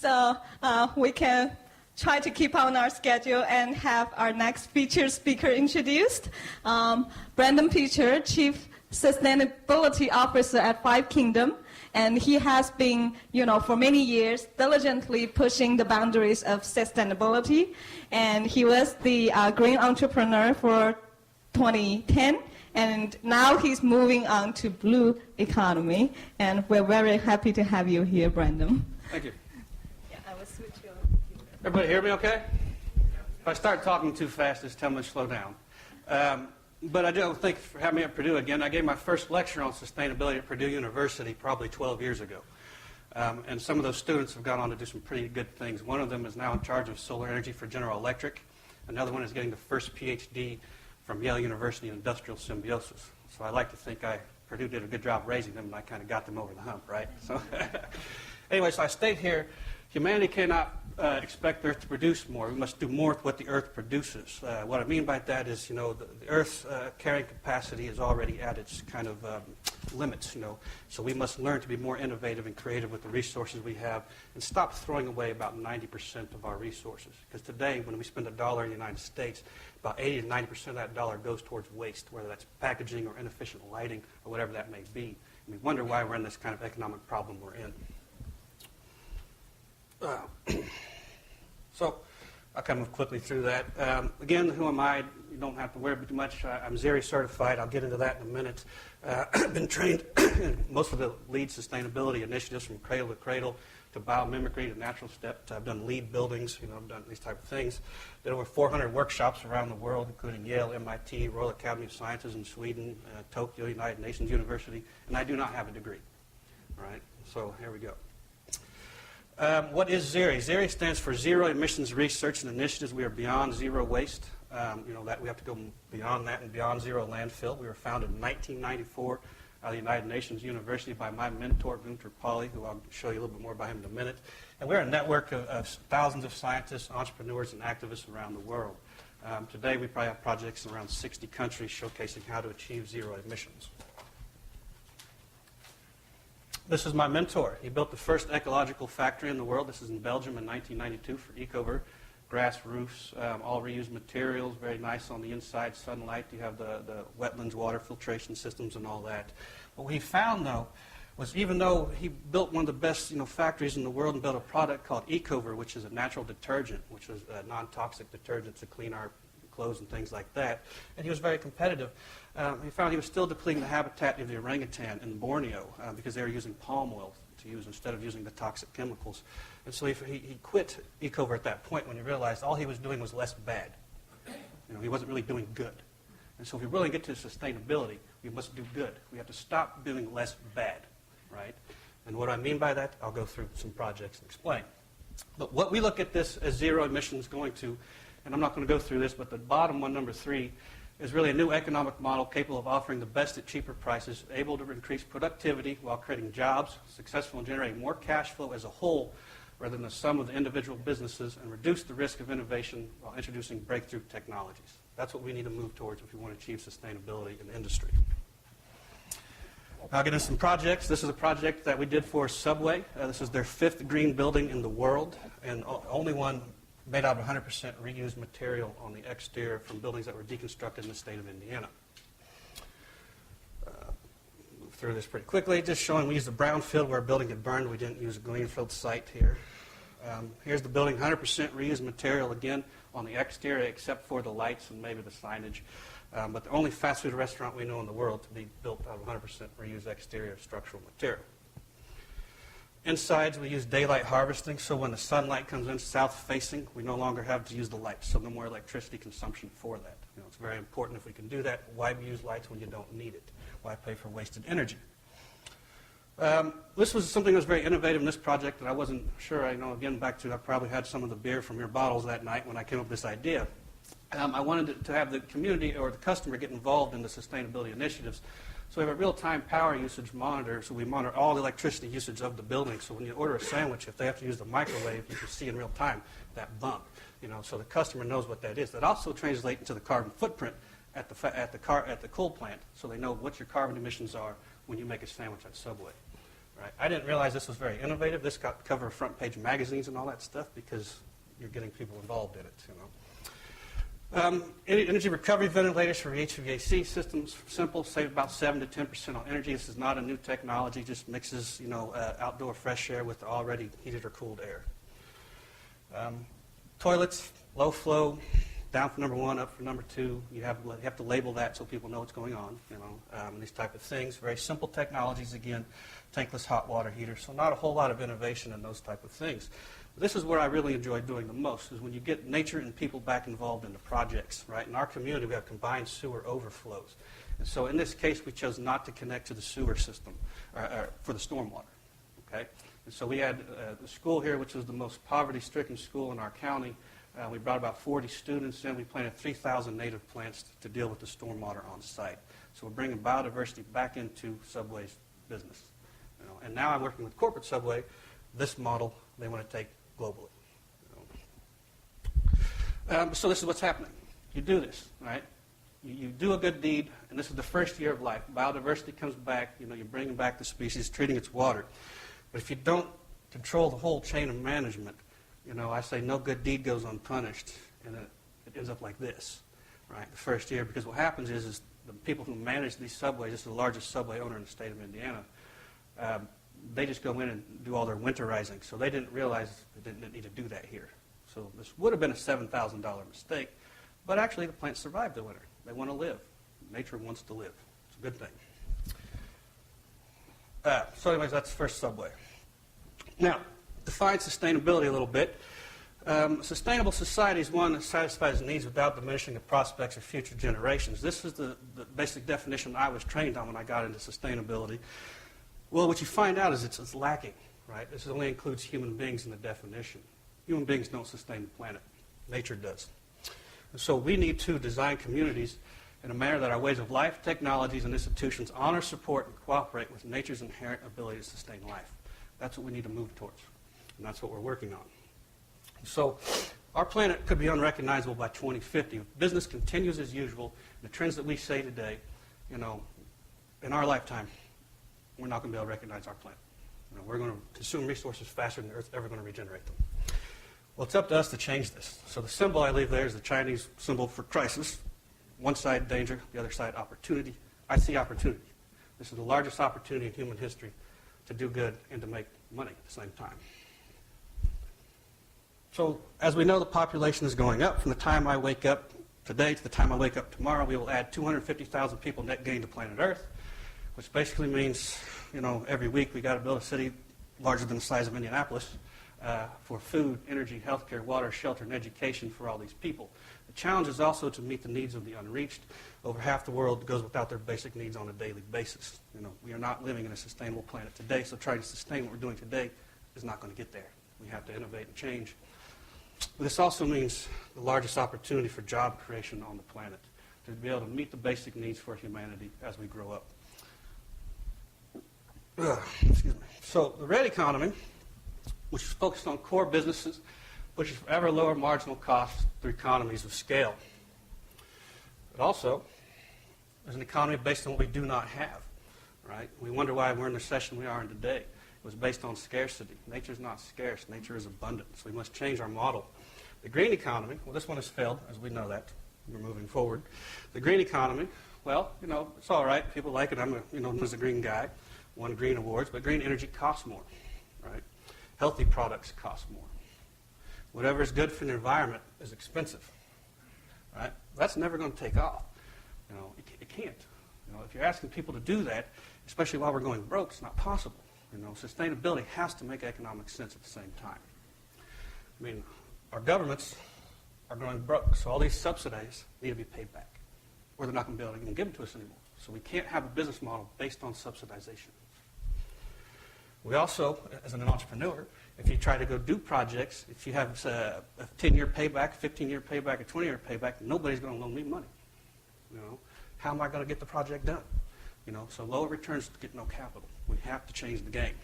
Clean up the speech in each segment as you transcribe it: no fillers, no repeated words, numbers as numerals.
so we can try to keep on our schedule and have our next featured speaker introduced. Brandon Peacher, Chief Sustainability Officer at Five Kingdom, and he has been, for many years diligently pushing the boundaries of sustainability, and he was the Green Entrepreneur for 2010, and now he's moving on to blue economy, and we're very happy to have you here, Brandon. Thank you. Yeah, I will switch you. Everybody hear me okay? If I start talking too fast, just tell me to slow down. But I do thank you for having me at Purdue again. I gave my first lecture on sustainability at Purdue University probably 12 years ago. And some of those students have gone on to do some pretty good things. One of them is now in charge of solar energy for General Electric. Another one is getting the first PhD from Yale University in industrial symbiosis. So I like to think Purdue did a good job raising them, and I kind of got them over the hump, right? So anyway, so I state here, humanity cannot expect the Earth to produce more. We must do more with what the Earth produces. What I mean by that is, the Earth's carrying capacity is already at its kind of limits, So we must learn to be more innovative and creative with the resources we have and stop throwing away about 90% of our resources. Because today, when we spend $1 in the United States, about 80 to 90% of that dollar goes towards waste, whether that's packaging or inefficient lighting or whatever that may be. And we wonder why we're in this kind of economic problem we're in. So I'll kind of move quickly through that. Again, who am I? You don't have to worry too much. I'm XERI certified. I'll get into that in a minute. I've been trained in most of the lead sustainability initiatives from cradle to cradle to biomimicry to natural step. I've done lead buildings. I've done these type of things. Did over 400 workshops around the world, including Yale, MIT, Royal Academy of Sciences in Sweden, Tokyo, United Nations University, and I do not have a degree. All right, so here we go. What is XERI? XERI stands for Zero Emissions Research and Initiatives. We are beyond zero waste. That we have to go beyond that and beyond zero landfill. We were founded in 1994 at the United Nations University by my mentor, Gunter Pauli, who I'll show you a little bit more about him in a minute. And we're a network of thousands of scientists, entrepreneurs, and activists around the world. Today, we probably have projects in around 60 countries showcasing how to achieve zero emissions. This is my mentor. He built the first ecological factory in the world. This is in Belgium in 1992 for Ecover. Grass roofs, all reused materials, very nice on the inside, sunlight. You have the wetlands, water filtration systems, and all that. What he found, though, was even though he built one of the best factories in the world and built a product called Ecover, which is a natural detergent, which is a non-toxic detergent to clean our clothes and things like that, and he was very competitive. He found he was still depleting the habitat of the orangutan in Borneo because they were using palm oil to use instead of using the toxic chemicals. And so he quit Ecover at that point when he realized all he was doing was less bad. He wasn't really doing good. And so if we really get to sustainability, we must do good. We have to stop doing less bad, right? And what I mean by that, I'll go through some projects and explain. But what we look at this as zero emissions going to, and I'm not going to go through this, but the bottom one, number 3, is really a new economic model capable of offering the best at cheaper prices, able to increase productivity while creating jobs, successful in generating more cash flow as a whole rather than the sum of the individual businesses, and reduce the risk of innovation while introducing breakthrough technologies. That's what we need to move towards if we want to achieve sustainability in the industry. I'll get into some projects. This is a project that we did for Subway. This is their 5th green building in the world, and only one made out of 100% reused material on the exterior from buildings that were deconstructed in the state of Indiana. Move through this pretty quickly, just showing we used a brownfield where a building had burned. We didn't use a greenfield site here. Here's the building, 100% reused material, again, on the exterior except for the lights and maybe the signage. But the only fast food restaurant we know in the world to be built out of 100% reused exterior structural material. Insides, we use daylight harvesting, so when the sunlight comes in south-facing, we no longer have to use the lights, so no more electricity consumption for that. It's very important if we can do that. Why use lights when you don't need it? Why pay for wasted energy? This was something that was very innovative in this project that I wasn't sure. Again, back to I probably had some of the beer from your bottles that night when I came up with this idea. I wanted to have the community or the customer get involved in the sustainability initiatives. So we have a real-time power usage monitor, so we monitor all the electricity usage of the building. So when you order a sandwich, if they have to use the microwave, you can see in real time that bump. So the customer knows what that is. That also translates into the carbon footprint at the coal plant, so they know what your carbon emissions are when you make a sandwich at Subway. Right? I didn't realize this was very innovative. This got cover of front page magazines and all that stuff because you're getting people involved in it. Energy recovery ventilators for HVAC systems, simple, save about 7 to 10% on energy. This is not a new technology, just mixes outdoor fresh air with already heated or cooled air. Toilets, low flow, down for number 1, up for number 2. You have to label that so people know what's going on. These type of things. Very simple technologies, again, tankless hot water heaters. So not a whole lot of innovation in those type of things. This is where I really enjoy doing the most, is when you get nature and people back involved in the projects, right? In our community, we have combined sewer overflows. And so in this case, we chose not to connect to the sewer system for the stormwater, okay? And so we had the school here, which was the most poverty-stricken school in our county. We brought about 40 students in. We planted 3,000 native plants to deal with the stormwater on site. So we're bringing biodiversity back into Subway's business. And now I'm working with corporate Subway. This model they want to take globally. So this is what's happening. You do this, right? You do a good deed, and this is the first year of life. Biodiversity comes back. You're bringing back the species, treating its water. But if you don't control the whole chain of management, I say no good deed goes unpunished, and it ends up like this, right? The first year, because what happens is the people who manage these subways, this is the largest subway owner in the state of Indiana, they just go in and do all their winterizing. So they didn't realize they didn't need to do that here. So this would have been a $7,000 mistake, but actually the plants survived the winter. They want to live. Nature wants to live. It's a good thing. So anyways, that's the first subway. Now, define sustainability a little bit. Sustainable society is one that satisfies needs without diminishing the prospects of future generations. This is the basic definition I was trained on when I got into sustainability. Well, what you find out is it's lacking, right? This only includes human beings in the definition. Human beings don't sustain the planet. Nature does. And so we need to design communities in a manner that our ways of life, technologies, and institutions honor, support, and cooperate with nature's inherent ability to sustain life. That's what we need to move towards, and that's what we're working on. So our planet could be unrecognizable by 2050. If business continues as usual, the trends that we say today, in our lifetime, we're not going to be able to recognize our planet. We're going to consume resources faster than the Earth's ever going to regenerate them. Well, it's up to us to change this. So the symbol I leave there is the Chinese symbol for crisis. One side danger, the other side opportunity. I see opportunity. This is the largest opportunity in human history to do good and to make money at the same time. So as we know, the population is going up. From the time I wake up today to the time I wake up tomorrow, we will add 250,000 people net gain to planet Earth, which basically means, every week we got to build a city larger than the size of Indianapolis for food, energy, healthcare, water, shelter, and education for all these people. The challenge is also to meet the needs of the unreached. Over half the world goes without their basic needs on a daily basis. We are not living in a sustainable planet today, so trying to sustain what we're doing today is not going to get there. We have to innovate and change. But this also means the largest opportunity for job creation on the planet, to be able to meet the basic needs for humanity as we grow up. Excuse me. So the red economy, which is focused on core businesses, which is ever lower marginal costs through economies of scale. But also, there's an economy based on what we do not have, right? We wonder why we're in the recession we are in today. It was based on scarcity. Nature is not scarce. Nature is abundant. So we must change our model. The green economy, well, this one has failed, as we know that. We're moving forward. The green economy, well, it's all right. People like it. I'm known as a green guy. Won green awards, but green energy costs more, right? Healthy products cost more. Whatever is good for the environment is expensive, right? That's never going to take off. It can't. If you're asking people to do that, especially while we're going broke, it's not possible. Sustainability has to make economic sense at the same time. Our governments are going broke, so all these subsidies need to be paid back, or they're not going to be able to even give them to us anymore. So we can't have a business model based on subsidization. We also, as an entrepreneur, if you try to go do projects, if you have a 10-year payback, 15-year payback, a 20-year payback, nobody's going to loan me money. How am I going to get the project done? So lower returns get no capital. We have to change the game.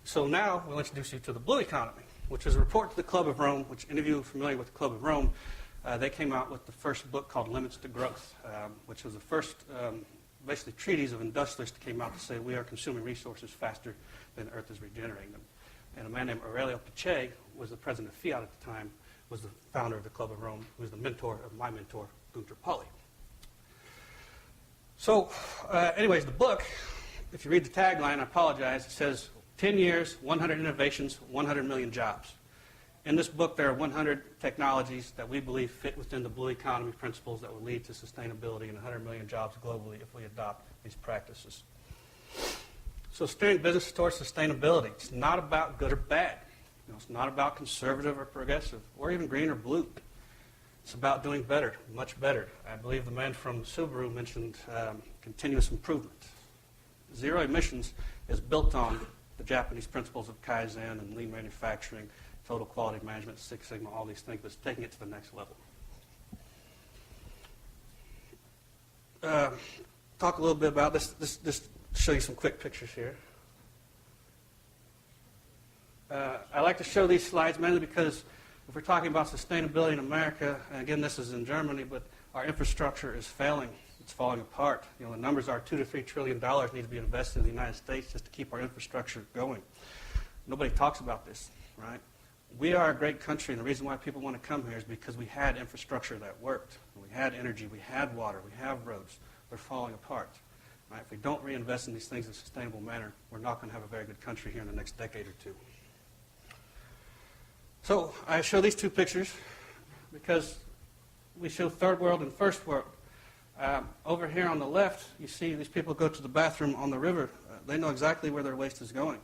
So now we'll introduce you to the blue economy, which is a report to the Club of Rome, which any of you familiar with the Club of Rome, they came out with the first book called Limits to Growth, which was the first basically treaties of industrialists that came out to say we are consuming resources faster than the Earth is regenerating them. And a man named Aurelio Pache was the president of Fiat at the time, was the founder of the Club of Rome, who was the mentor of my mentor, Gunther Pauli. So, anyways, the book, if you read the tagline, I apologize, it says 10 years, 100 innovations, 100 million jobs. In this book, there are 100 technologies that we believe fit within the blue economy principles that will lead to sustainability and 100 million jobs globally if we adopt these practices. So steering business towards sustainability, it's not about good or bad. It's not about conservative or progressive, or even green or blue. It's about doing better, much better. I believe the man from Subaru mentioned continuous improvement. Zero emissions is built on the Japanese principles of Kaizen and lean manufacturing, total quality management, Six Sigma, all these things, but it's taking it to the next level. Talk a little bit about this. Just show you some quick pictures here. I like to show these slides mainly because if we're talking about sustainability in America, and again, this is in Germany, but our infrastructure is failing. It's falling apart. The numbers are $2 to $3 trillion need to be invested in the United States just to keep our infrastructure going. Nobody talks about this, right? We are a great country, and the reason why people want to come here is because we had infrastructure that worked. We had energy, we had water, we have roads. They're falling apart. Right? If we don't reinvest in these things in a sustainable manner, we're not going to have a very good country here in the next decade or two. So I show these two pictures because we show third world and first world. Over here on the left, you see these people go to the bathroom on the river. They know exactly where their waste is going.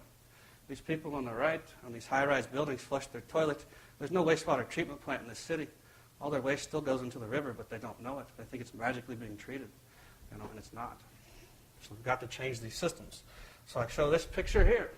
These people on the right, on these high-rise buildings, flush their toilets. There's no wastewater treatment plant in this city. All their waste still goes into the river, but they don't know it. They think it's magically being treated, and it's not. So we've got to change these systems. So I show this picture here.